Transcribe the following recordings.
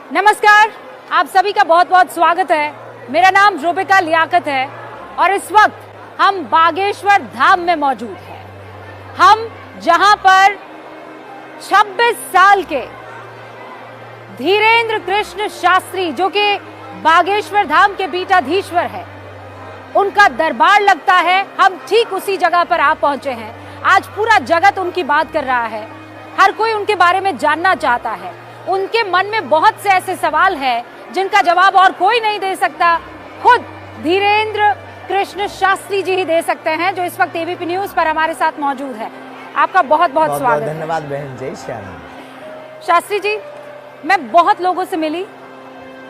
नमस्कार, आप सभी का बहुत बहुत स्वागत है। मेरा नाम रूबिका लियाकत है और इस वक्त हम बागेश्वर धाम में मौजूद हैं। हम जहां पर 26 साल के धीरेन्द्र कृष्ण शास्त्री, जो कि बागेश्वर धाम के पीठाधीश्वर है, उनका दरबार लगता है। हम ठीक उसी जगह पर आ पहुंचे हैं। आज पूरा जगत उनकी बात कर रहा है, हर कोई उनके बारे में जानना चाहता है। उनके मन में बहुत से ऐसे सवाल हैं जिनका जवाब और कोई नहीं दे सकता, खुद धीरेन्द्र कृष्ण शास्त्री जी ही दे सकते हैं, जो इस वक्त एबीपी न्यूज पर हमारे साथ मौजूद है। आपका बहुत बहुत स्वागत है। धन्यवाद बहन। जय श्री राम। शास्त्री जी, मैं बहुत लोगों से मिली,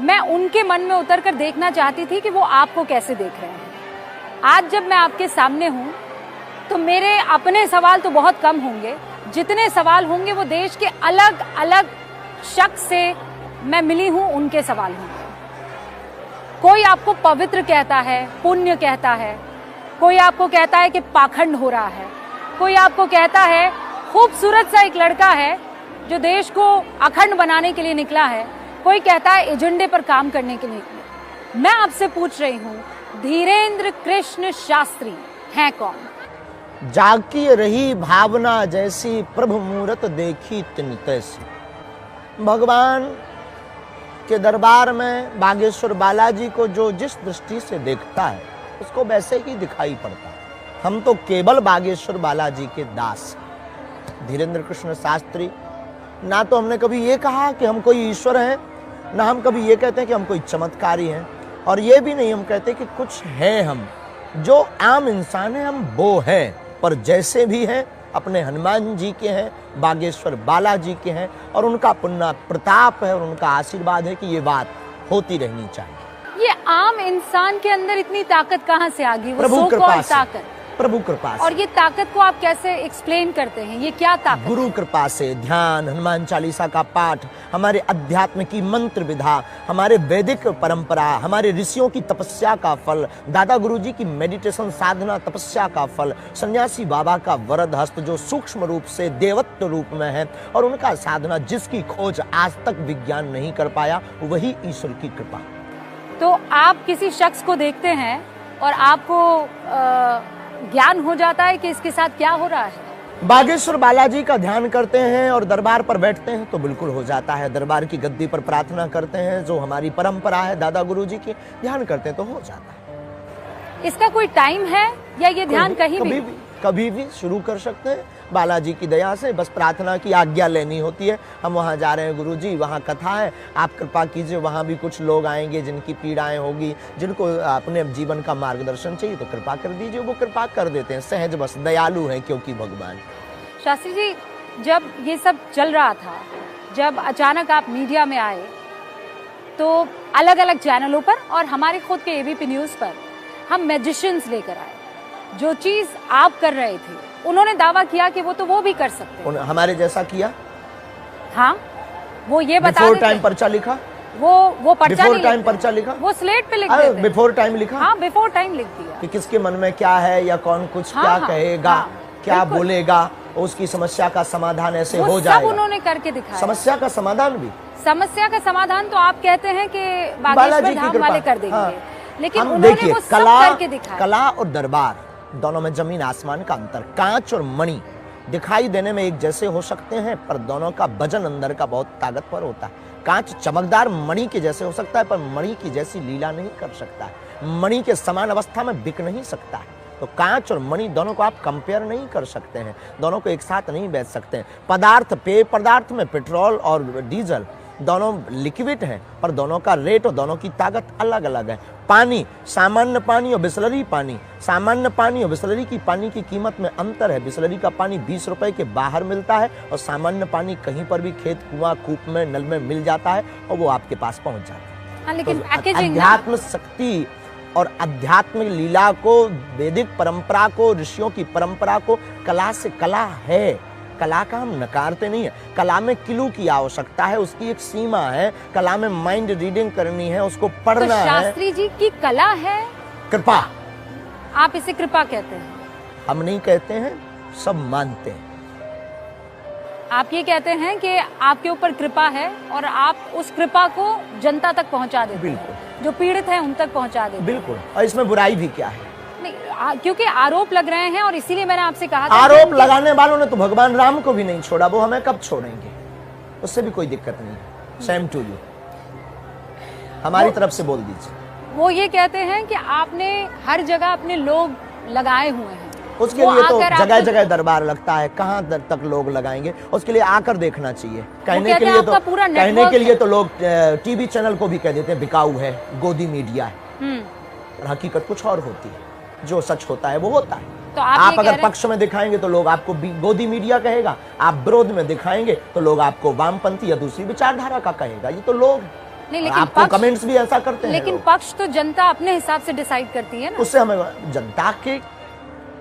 मैं उनके मन में उतर कर देखना चाहती थी कि वो आपको कैसे देख रहे हैं। आज जब मैं आपके सामने हूँ तो मेरे अपने सवाल तो बहुत कम होंगे, जितने सवाल होंगे वो देश के अलग अलग शख्स से मैं मिली हूं उनके सवाल होंगे। कोई आपको पवित्र कहता है, पुण्य कहता है, कोई आपको कहता है कि पाखंड हो रहा है, कोई आपको कहता है खूबसूरत सा एक लड़का है जो देश को अखंड बनाने के लिए निकला है, कोई कहता है एजेंडे पर काम करने के लिए निकला। मैं आपसे पूछ रही हूं, धीरेन्द्र कृष्ण शास्त्री हैं कौन? जाकी रही भावना जैसी, प्रभु मूरत देखी तिन तैसी। भगवान के दरबार में बागेश्वर बालाजी को जो जिस दृष्टि से देखता है उसको वैसे ही दिखाई पड़ता है। हम तो केवल बागेश्वर बालाजी के दास। धीरेन्द्र कृष्ण शास्त्री, ना तो हमने कभी ये कहा कि हम कोई ईश्वर हैं, ना हम कभी ये कहते हैं कि हम कोई चमत्कारी हैं, और ये भी नहीं हम कहते कि कुछ हैं। हम जो आम इंसान हैं हम वो हैं, पर जैसे भी हैं अपने हनुमान जी के हैं, बागेश्वर बालाजी के हैं, और उनका पुण्य प्रताप है और उनका आशीर्वाद है कि ये बात होती रहनी चाहिए। ये आम इंसान के अंदर इतनी ताकत कहाँ से आ गई? वो प्रभु कृपा से, ताकत, प्रभु कृपा से। और ये ताकत को आप कैसे एक्सप्लेन करते हैं? ये क्या ताकत? गुरु कृपा से, ध्यान, हनुमान चालीसा का पाठ, हमारे अध्यात्म की मंत्र विधा, हमारे वैदिक परंपरा, हमारे ऋषियों की तपस्या का फल, दादा गुरुजी की मेडिटेशन साधना तपस्या का फल, सन्यासी बाबा का वरद हस्त जो सूक्ष्म रूप से देवत्व रूप में है, और उनका साधना जिसकी खोज आज तक विज्ञान नहीं कर पाया, वही ईश्वर की कृपा। तो आप किसी शख्स को देखते हैं और आपको ज्ञान हो जाता है कि इसके साथ क्या हो रहा है? बागेश्वर बालाजी का ध्यान करते हैं और दरबार पर बैठते हैं तो बिल्कुल हो जाता है। दरबार की गद्दी पर प्रार्थना करते हैं, जो हमारी परंपरा है दादा गुरुजी की, ध्यान करते हैं तो हो जाता है। इसका कोई टाइम है या ये ध्यान कभी भी शुरू कर सकते हैं। बालाजी की दया से बस प्रार्थना की आज्ञा लेनी होती है। हम वहाँ जा रहे हैं गुरुजी, वहाँ कथा है, आप कृपा कीजिए, वहाँ भी कुछ लोग आएंगे जिनकी पीड़ाएं होगी, जिनको अपने जीवन का मार्गदर्शन चाहिए, तो कृपा कर दीजिए। वो कृपा कर देते हैं, सहज बस, दयालु हैं क्योंकि भगवान। शास्त्री जी, जब ये सब चल रहा था, जब अचानक आप मीडिया में आए, तो अलग अलग चैनलों पर और हमारे खुद के एबीपी न्यूज पर हम मैजिशियंस लेकर आए। जो चीज आप कर रहे थे, उन्होंने दावा किया कि वो भी कर सकते हैं। हमारे जैसा किया। हाँ, वो ये बता बिफोर टाइम पर्चा लिखा, वो पर्चा बिफोर टाइम पर्चा लिखा, वो स्लेट पे लिख देते हैं। बिफोर टाइम लिखा। हाँ, बिफोर टाइम लिख दिया कि किसके मन में क्या है, या कौन कुछ क्या कहेगा, क्या बोलेगा, उसकी समस्या का समाधान ऐसे हो जाएगा। सब उन्होंने करके दिखाया। समस्या का समाधान भी, समस्या का समाधान तो आप कहते हैं कि बागेश्वर धाम वाले कर देंगे। हाँ। लेकिन हम उन्होंने देखिए, वो सब करके दिखाया। कला और दरबार दोनों में जमीन आसमान का अंतर। कांच और मणि दिखाई देने में एक जैसे हो सकते हैं, पर दोनों का वजन अंदर का बहुत ताकतवर होता है। कांच चमकदार मणि के जैसे हो सकता है, पर मणि की जैसी लीला नहीं कर सकता है। मणि के समान अवस्था में बिक नहीं सकता है। तो कांच और मणि दोनों को आप कंपेयर नहीं कर सकते हैं, दोनों को एक साथ नहीं बेच सकते हैं। पदार्थ, पेय पदार्थ में पेट्रोल और डीजल दोनों लिक्विड हैं, पर दोनों का रेट और दोनों की ताकत अलग अलग है। पानी, सामान्य पानी और बिसलरी पानी, सामान्य पानी और बिसलरी की पानी की कीमत में अंतर है। बिसलरी का पानी 20 रुपए के बाहर मिलता है, और सामान्य पानी कहीं पर भी खेत, कुआं, कूप में, नल में मिल जाता है, और वो आपके पास पहुंच जाता है। हाँ, लेकिन तो अध्यात्म शक्ति और आध्यात्मिक लीला को, वैदिक परंपरा को, ऋषियों की परंपरा को, कला से, कला है, कला का हम नकारते नहीं है। कला में किलू की आवश्यकता है, उसकी एक सीमा है। कला में माइंड रीडिंग करनी है, उसको पढ़ना है। शास्त्री जी की कला है कृपा। आप इसे कृपा कहते हैं? हम नहीं कहते हैं, सब मानते हैं। आप ये कहते हैं कि आपके ऊपर कृपा है और आप उस कृपा को जनता तक पहुंचा देते हैं, जो पीड़ित हैं उन तक पहुंचा देते हैं। बिल्कुल, और इसमें बुराई भी क्या है? नहीं, क्योंकि आरोप लग रहे हैं और इसीलिए मैंने आपसे कहा था आरोप लगाने वालों ने तो भगवान राम को भी नहीं छोड़ा, वो हमें कब छोड़ेंगे? उससे भी कोई दिक्कत नहीं। सेम टू यू, हमारी तरफ से बोल दीजिए। वो ये कहते हैं कि आपने हर जगह अपने लोग लगाए हुए हैं, उसके लिए तो जगह जगह दरबार लगता है, कहाँ तक लोग लगाएंगे? उसके लिए आकर देखना चाहिए। कहने के लिए तो लोग टीवी चैनल को भी कह देते हैं बिकाऊ है, गोदी मीडिया है, और हकीकत कुछ और होती है। जो सच होता है वो होता है। तो आप अगर पक्ष में दिखाएंगे तो लोग आपको गोदी मीडिया कहेगा, आप विरोध में दिखाएंगे तो लोग आपको वामपंथी या दूसरी विचारधारा का कहेगा। ये तो लोग नहीं, लेकिन आपको कमेंट्स भी ऐसा करते हैं। लेकिन पक्ष तो जनता अपने हिसाब से डिसाइड करती है ना। उससे हमें जनता के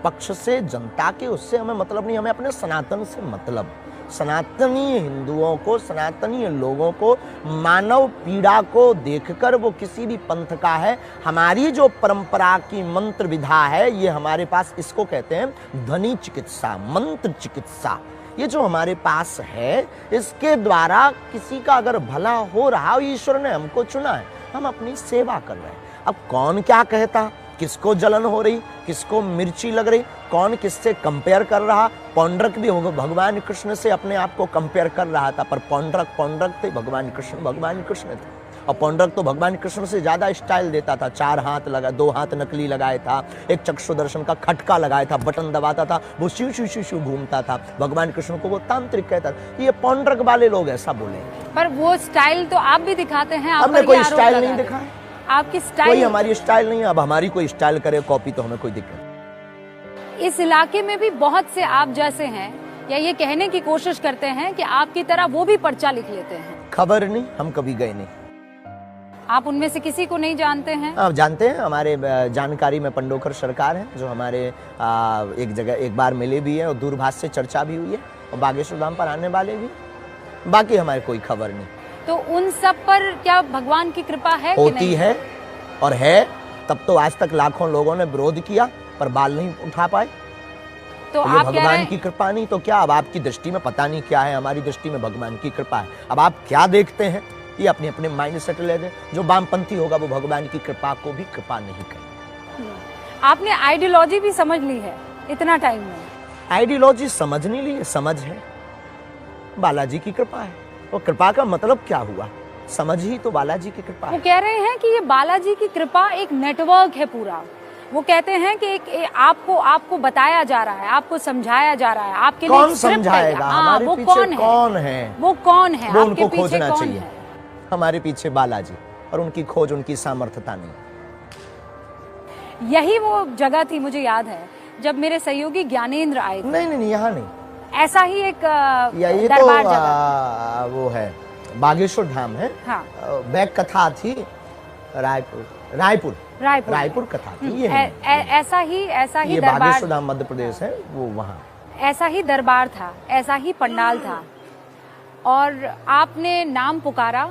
पक्ष से, जनता के उससे हमें मतलब नहीं, हमें अपने सनातन से मतलब। सनातनी हिंदुओं को, सनातनी लोगों को मानव पीड़ा को देखकर वो किसी भी पंथ का है, हमारी जो परंपरा की मंत्र विधा है, ये हमारे पास इसको कहते हैं ध्वनि चिकित्सा, मंत्र चिकित्सा। ये जो हमारे पास है, इसके द्वारा किसी का अगर भला हो रहा, ईश्वर ने हमको चुना है, हम अपनी सेवा कर रहे हैं। अब कौन क्या कहता, किसको जलन हो रही, किसको मिर्ची लग रही, कौन किससे कंपेयर कर रहा। पौंड्रक भी भगवान कृष्ण से अपने आप को कंपेयर कर रहा था, पर पौंड्रक थे, भगवान कृष्ण थे। और पौंड्रक तो भगवान कृष्ण से ज्यादा स्टाइल देता था। 4 हाथ लगा, 2 हाथ नकली लगाया था, एक चक्षु दर्शन का खटका लगाया था, बटन दबाता था, वो शिव शिव शिव शिव घूमता था। भगवान कृष्ण को वो तांत्रिक कहता था। ये पौंड्रक वाले लोग ऐसा बोलेंगे। पर वो स्टाइल तो आप भी दिखाते हैं। हमने कोई स्टाइल नहीं दिखा है, आपकी स्टाइल कोई हमारी स्टाइल नहीं है। अब हमारी कोई स्टाइल करे कॉपी तो हमें कोई दिक्कत। इस इलाके में भी बहुत से आप जैसे हैं, या ये कहने की कोशिश करते हैं कि आपकी तरह वो भी पर्चा लिख लेते हैं। खबर नहीं, हम कभी गए नहीं। आप उनमें से किसी को नहीं जानते हैं? आप जानते हैं, हमारे जानकारी में पंडोकर सरकार है, जो हमारे एक जगह एक बार मिले भी है और दूरभाष से चर्चा भी हुई है, और बागेश्वर धाम पर आने वाले भी। बाकी हमारे कोई खबर नहीं। तो उन सब पर क्या भगवान की कृपा है? होती है, और है। तब तो आज तक लाखों लोगों ने विरोध किया पर बाल नहीं उठा पाए। तो आप भगवान की कृपा नहीं तो क्या? अब आपकी दृष्टि में पता नहीं क्या है, हमारी दृष्टि में भगवान की कृपा है। अब आप क्या देखते हैं, ये अपने अपने माइंड सेट ले दे। जो वामपंथी होगा वो भगवान की कृपा को भी कृपा नहीं करे। आपने आइडियोलॉजी भी समझ ली है इतना टाइम में? आइडियोलॉजी समझ नहीं ली, समझ है बालाजी की कृपा है। और कृपा का मतलब क्या हुआ? समझ ही तो बालाजी की कृपा है। वो कह रहे हैं कि ये बालाजी की कृपा एक नेटवर्क है पूरा। वो कहते हैं कि आपको बताया जा रहा है, आपको समझाया जा रहा है, आपके लिए कौन समझाएगा? हमारे पीछे कौन है? वो कौन है? वो उनको खोजना चाहिए। हमारे पीछे बालाजी, और उनकी खोज, उनकी सामर्थ्यता नहीं। यही वो जगह थी, मुझे याद है, जब मेरे सहयोगी ज्ञानेंद्र आए थे। नहीं, यहाँ नहीं। ऐसा ही एक दरबार जगह वो है, बागेश्वर धाम है। हाँ। बैक कथा थी रायपुर कथा थी। ये ऐसा ही ये दरबार, बागेश्वर धाम मध्य प्रदेश है, वो वहाँ ऐसा ही दरबार था, ऐसा ही पंडाल था। और आपने नाम पुकारा,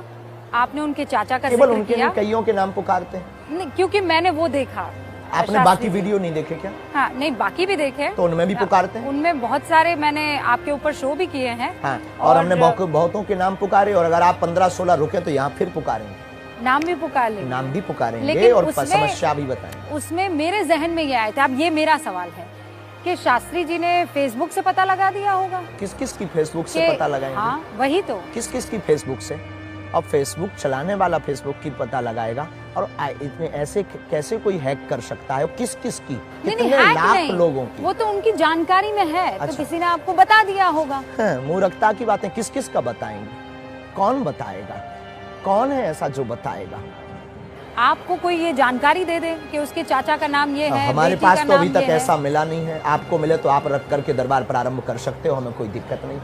आपने उनके चाचा का केवल उनके नहीं, कईयों के नाम पुकारते हैं। क्योंकि मैंने वो देखा। आपने बाकी वीडियो नहीं देखे क्या? हाँ, नहीं, बाकी भी देखे। तो उनमें भी पुकारते हैं? उनमें बहुत सारे मैंने आपके ऊपर शो भी किए हैं। हाँ, और हमने बहुतों के नाम पुकारे, और अगर आप 15-16 रुके तो यहाँ फिर पुकारेंगे, नाम भी पुकार लेंगे, नाम भी पुकारेंगे, और समस्या भी बताएंगे। उसमें मेरे जहन में ये आया था। अब ये मेरा सवाल है कि शास्त्री जी ने फेसबुक से पता लगा दिया होगा? किस किस की फेसबुक से पता लगाएंगे? हाँ, वही तो, किस किस की फेसबुक से? अब फेसबुक चलाने वाला फेसबुक की पता लगाएगा, और इतने ऐसे कैसे कोई हैक कर सकता है? किस किस की, कितने लाख लोगों की? वो तो उनकी जानकारी में है। अच्छा। तो किसी ने आपको बता दिया होगा। मूर्खता की बातें किस किस का बताएंगे? कौन बताएगा? कौन है ऐसा जो बताएगा? आपको कोई ये जानकारी दे दे कि उसके चाचा का नाम ये है। हमारे पास तो अभी तक ऐसा मिला नहीं है। आपको मिले तो आप रख करके दरबार प्रारंभ कर सकते हो, हमें कोई दिक्कत नहीं।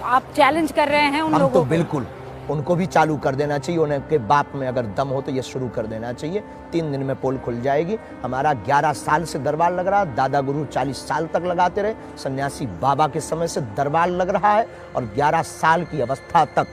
आप चैलेंज कर रहे हैं उन लोगों को? बिल्कुल, उनको भी चालू कर देना चाहिए। उनके बाप में अगर दम हो तो ये शुरू कर देना चाहिए। 3 दिन में पोल खुल जाएगी। हमारा 11 साल से दरबार लग रहा, दादा गुरु 40 साल तक लगाते रहे, सन्यासी बाबा के समय से दरबार लग रहा है, और 11 साल की अवस्था तक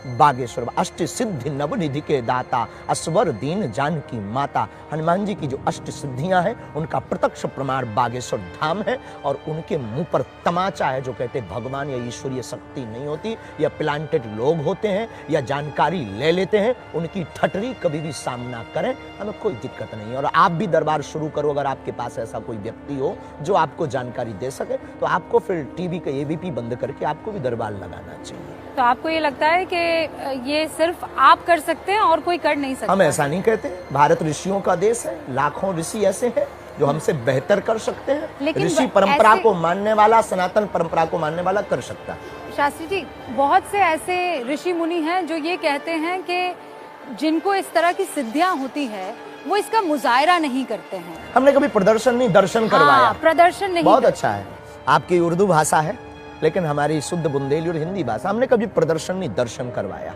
बागेश्वर, अष्ट सिद्धि नवनिधि के दाता, असवर दीन जानकी माता। हनुमान जी की जो अष्ट सिद्धियां हैं उनका प्रत्यक्ष प्रमाण बागेश्वर धाम है। और उनके मुंह पर तमाचा है, जो कहते भगवान या ईश्वरीय शक्ति नहीं होती, या प्लांटेड लोग होते हैं, या जानकारी ले लेते हैं। उनकी ठटरी कभी भी सामना करें, हमें कोई दिक्कत नहीं है। और आप भी दरबार शुरू करो, अगर आपके पास ऐसा कोई व्यक्ति हो जो आपको जानकारी दे सके, तो आपको फिर टीवी का एबीपी बंद करके आपको भी दरबार लगाना चाहिए। तो आपको ये लगता है कि ये सिर्फ आप कर सकते हैं और कोई कर नहीं सकता? हम ऐसा नहीं कहते। भारत ऋषियों का देश है, लाखों ऋषि ऐसे हैं जो हमसे बेहतर कर सकते हैं। ऋषि परंपरा को मानने वाला, सनातन परंपरा को मानने वाला कर सकता है। शास्त्री जी, बहुत से ऐसे ऋषि मुनि हैं जो ये कहते हैं कि जिनको इस तरह की सिद्धियां होती है वो इसका मुजाहिरा नहीं करते हैं। हमने कभी प्रदर्शन नहीं, दर्शन करवाया। प्रदर्शन नहीं। बहुत अच्छा है, आपकी उर्दू भाषा है, लेकिन हमारी शुद्ध बुंदेली और हिंदी भाषा। हमने कभी प्रदर्शन नहीं, दर्शन करवाया।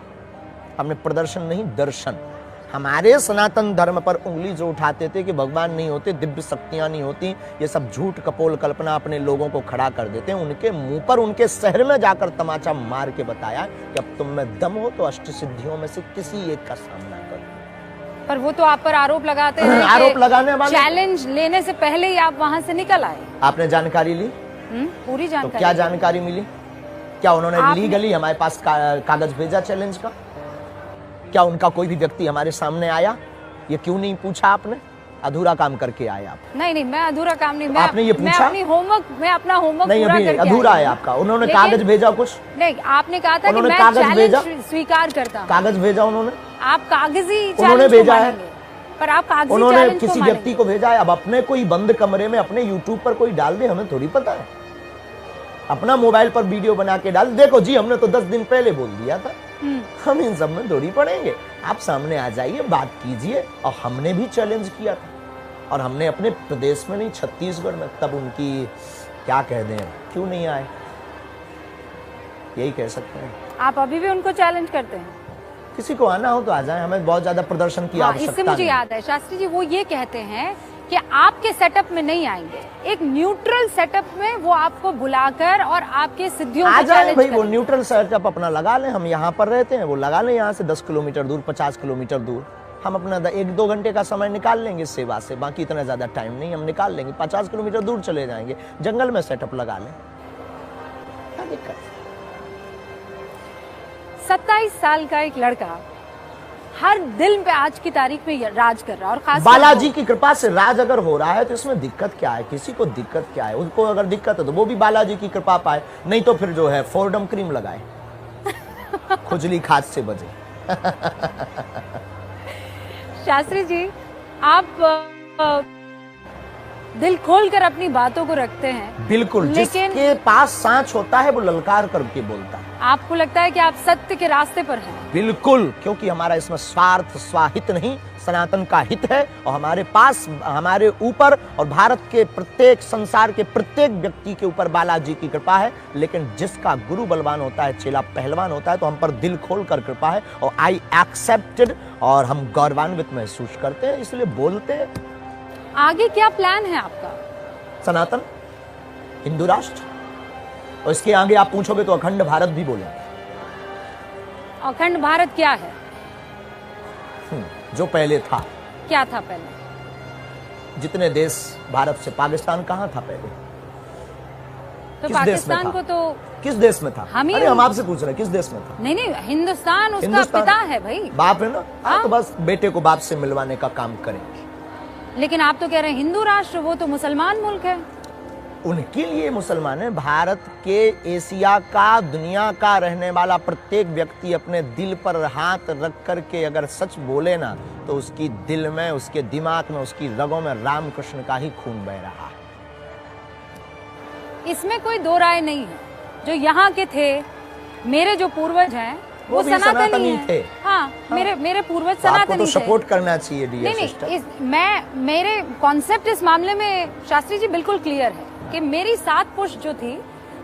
हमने प्रदर्शन नहीं, दर्शन। हमारे सनातन धर्म पर उंगली जो उठाते थे कि भगवान नहीं होते, दिव्य शक्तियां नहीं होती, ये सब झूठ कपोल कल्पना अपने लोगों को खड़ा कर देते हैं, उनके मुंह पर उनके शहर में जाकर तमाचा मार के बताया कि अब तुम में दम हो तो अष्ट सिद्धियों में से किसी एक का सामना करो। पर वो तो आप पर आरोप लगाते हैं। आरोप लगाने वाले, चैलेंज लेने से पहले ही आप वहां से निकल आए। आपने जानकारी ली? पूरी जानकारी। तो क्या जानकारी मिली? क्या उन्होंने लीगली हमारे पास कागज भेजा चैलेंज का? क्या उनका कोई भी व्यक्ति हमारे सामने आया? ये क्यों नहीं पूछा आपने? अधूरा काम करके आए आप। नहीं, मैं अधूरा काम नहीं। आपने ये पूछा? मैं अपना होमवर्क नहीं, पूरा करके अधूरा है आपका। उन्होंने कागज भेजा कुछ? नहीं, आपने कहा था कि मैं चैलेंज स्वीकार करता हूं। कागज भेजा उन्होंने? आप कागजी उन्होंने भेजा है, पर आप कागजी उन्होंने किसी व्यक्ति को भेजा है। अब अपने कोई बंद कमरे में अपने यूट्यूब पर कोई डाल दे, हमें थोड़ी पता है। अपना मोबाइल पर वीडियो बना के डाल, देखो जी हमने तो 10 दिन पहले बोल दिया था। हम इन सब में थोड़ी पड़ेंगे। आप सामने आ जाइए, बात कीजिए। और हमने भी चैलेंज किया था, और हमने अपने प्रदेश में नहीं, छत्तीसगढ़ में, तब उनकी क्या कह दें, क्यों नहीं आए, यही कह सकते हैं। आप अभी भी उनको चैलेंज करते हैं? किसी को आना हो तो आ जाए, हमें बहुत ज्यादा प्रदर्शन की आवश्यकता इससे मुझे याद है शास्त्री जी, वो ये कहते हैं कि आपके सेटअप में नहीं आएंगे, एक न्यूट्रल सेटअप में वो आपको बुलाकर और आपके सिद्धियों आ जाए भाई। वो न्यूट्रल सेटअप अपना लगा लें, हम यहाँ पर रहते हैं, वो लगा लें यहाँ से 10 किलोमीटर दूर, 50 किलोमीटर दूर। हम अपना 1-2 घंटे का समय निकाल लेंगे सेवा से, बाकी इतना ज्यादा टाइम नहीं, हम निकाल लेंगे। 50 किलोमीटर दूर चले जाएंगे, जंगल में सेटअप लगा लें, क्या दिक्कत? 27 साल का एक लड़का हर दिल पे आज की तारीख में राज कर रहा है, और खास बालाजी की कृपा से राज अगर हो रहा है तो इसमें दिक्कत क्या है? किसी को दिक्कत क्या है? उनको अगर दिक्कत है तो वो भी बालाजी की कृपा पाए, नहीं तो फिर जो है फोर्डम क्रीम लगाए, खुजली खाद से बचे। शास्त्री जी, आप दिल खोलकर अपनी बातों को रखते हैं। बिल्कुल, जिसके पास सांच होता है वो ललकार करके बोलता है। आपको लगता है कि आप सत्य के रास्ते पर हैं? बिल्कुल, क्योंकि हमारा इसमें स्वार्थ स्वाहित नहीं, सनातन का हित है। और हमारे पास, हमारे ऊपर और भारत के प्रत्येक, संसार के प्रत्येक व्यक्ति के ऊपर बालाजी की कृपा है। लेकिन जिसका गुरु बलवान होता है, चेला पहलवान होता है, तो हम पर दिल खोल कर कृपा है, और आई एक्सेप्टेड, और हम गौरवान्वित महसूस करते हैं, इसलिए बोलते हैं। आगे क्या प्लान है आपका? सनातन, हिंदू राष्ट्र, और इसके आगे आप पूछोगे तो अखंड भारत भी बोलेंगे। अखंड भारत क्या है? जो पहले था। क्या था पहले? जितने देश भारत से, पाकिस्तान कहाँ था पहले? तो पाकिस्तान को तो किस देश में था? हम आपसे पूछ रहे हैं किस देश में था? नहीं, हिंदुस्तान उसका पिता है भाई, बाप है ना। हाँ, तो बस बेटे को बाप से मिलवाने का काम करें। लेकिन आप तो कह रहे हैं हिंदू राष्ट्र, वो तो मुसलमान मुल्क है। उनके लिए मुसलमान है। भारत के, एशिया का, दुनिया का रहने वाला प्रत्येक व्यक्ति अपने दिल पर हाथ रख करके अगर सच बोले ना, तो उसकी दिल में, उसके दिमाग में, उसकी रगों में रामकृष्ण का ही खून बह रहा है। इसमें कोई दो राय नहीं है। जो यहाँ के थे, मेरे जो पूर्वज हैं, वो सनातनी थे। हाँ, मेरे पूर्वज सनातनी थे। सपोर्ट करना चाहिए डियर सिस्टर। मेरे कॉन्सेप्ट इस मामले में शास्त्री जी बिल्कुल क्लियर है कि मेरी 7 पुश्त जो थी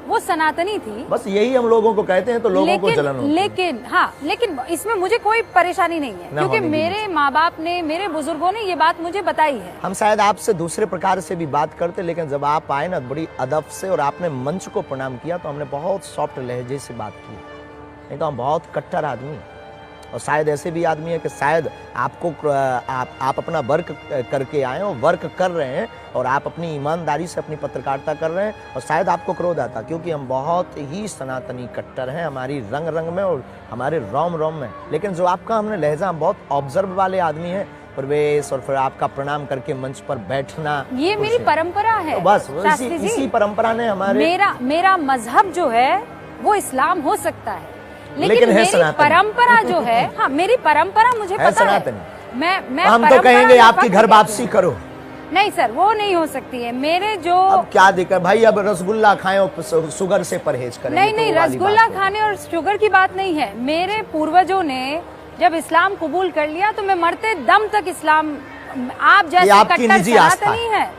वो सनातनी थी। बस यही हम लोगों को कहते हैं तो लोगों को जलन होती है। लेकिन इसमें मुझे कोई परेशानी नहीं है, क्योंकि मेरे माँ बाप ने, मेरे बुजुर्गों ने ये बात मुझे बताई है। हम शायद आपसे दूसरे प्रकार से भी बात करते, लेकिन जब आप आए ना बड़ी अदब से और आपने मंच को प्रणाम किया, तो हमने बहुत सॉफ्ट लहजे से बात की। नहीं तो हम बहुत कट्टर आदमी हैं। और शायद ऐसे भी आदमी है कि शायद आपको आप अपना वर्क करके आए हो, वर्क कर रहे हैं और आप अपनी ईमानदारी से अपनी पत्रकारिता कर रहे हैं और शायद आपको क्रोध आता, क्योंकि हम बहुत ही सनातनी कट्टर हैं, हमारी रंग रंग में और हमारे रोम रोम में। लेकिन जो आपका हमने लहजा, हम बहुत ऑब्जर्व वाले आदमी हैं, प्रवेश और फिर आपका प्रणाम करके मंच पर बैठना, ये मेरी परंपरा है। तो बस इसी परंपरा ने हमारे मेरा मजहब जो है वो इस्लाम हो सकता है, लेकिन मेरी परंपरा जो है, हाँ मेरी परंपरा मुझे पता है। मैं हम तो कहेंगे आपकी घर वापसी करो। नहीं सर, वो नहीं हो सकती है। मेरे जो अब क्या दिक्कत भाई, अब रसगुल्ला खाएं और शुगर से परहेज करें। नहीं, रसगुल्ला खाने और शुगर की बात नहीं है। मेरे पूर्वजों ने जब इस्लाम कबूल कर लिया तो मैं मरते दम तक इस्लाम, आप जैसे कट्टर सनातनी है,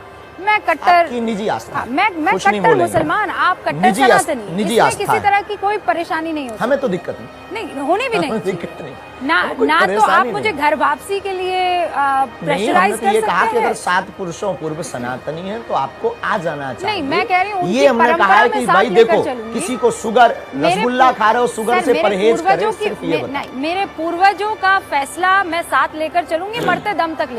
मैं कट्टर निजी आस्था, मैं कट्टर मुसलमान, आप कट्टर सनातनी, इसमें किसी तरह की कोई परेशानी नहीं होती। हमें तो दिक्कत नहीं होनी भी नहीं, दिक्कत नहीं ना तो आप मुझे घर वापसी के लिए प्रेशराइज कर सकते हैं। कहा कि अगर 7 पुरुषों पूर्व सनातनी है तो आपको आ जाना चाहिए। नहीं, मैं कह रही हूँ ये हमने कहा है कि भाई देखो, किसी को शुगर, रसगुल्ला खा रहे हो, शुगर से परहेज करें, सिर्फ ये बताओ। मेरे पूर्वजों का फैसला मैं साथ लेकर चलूंगी, मरते दम तक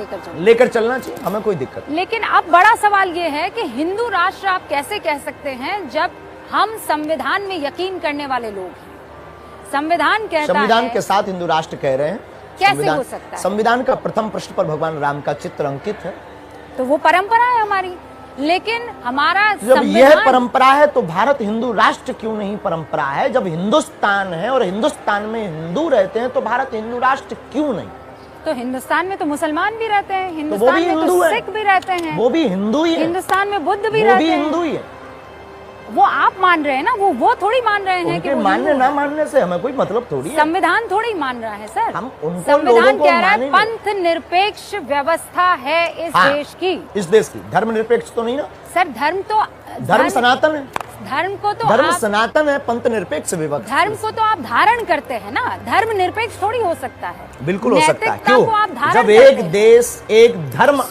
लेकर चलना चाहिए, हमें कोई दिक्कत। लेकिन अब बड़ा सवाल ये है कि हिंदू राष्ट्र आप कैसे कह सकते हैं जब हम संविधान में यकीन करने वाले लोग हैं। संविधान कहता है, संविधान के साथ हिंदू राष्ट्र कह रहे हैं, कैसे हो सकता है? संविधान का प्रथम पृष्ठ पर भगवान राम का चित्र अंकित है, तो वो परंपरा है हमारी। लेकिन हमारा जब यह परंपरा है तो भारत हिंदू राष्ट्र क्यों नहीं परंपरा है? जब हिंदुस्तान है और हिंदुस्तान में हिंदू रहते हैं तो भारत हिंदू राष्ट्र क्यों नहीं? तो हिंदुस्तान में तो मुसलमान भी रहते हैं, हिंदुस्तान में तो सिख भी रहते हैं, वो भी हिंदू ही है। हिंदुस्तान में बुद्ध भी रहते हैं, हिंदू ही है। वो आप मान रहे हैं ना, वो थोड़ी मान रहे हैं कि मानने ना मानने से हमें कोई मतलब थोड़ी है। संविधान थोड़ी मान रहा है सर, हम उनको संविधान कह रहा है पंथ निरपेक्ष व्यवस्था है इस देश की। इस देश की धर्म निरपेक्ष तो नहीं ना सर, धर्म सनातन है, धर्म को तो धर्म सनातन है, पंथ निरपेक्ष व्यवस्था। धर्म को तो आप धारण करते हैं ना, धर्म निरपेक्ष थोड़ी हो सकता है। बिल्कुल हो सकता है। क्यों? आप जब एक देश एक धर्म,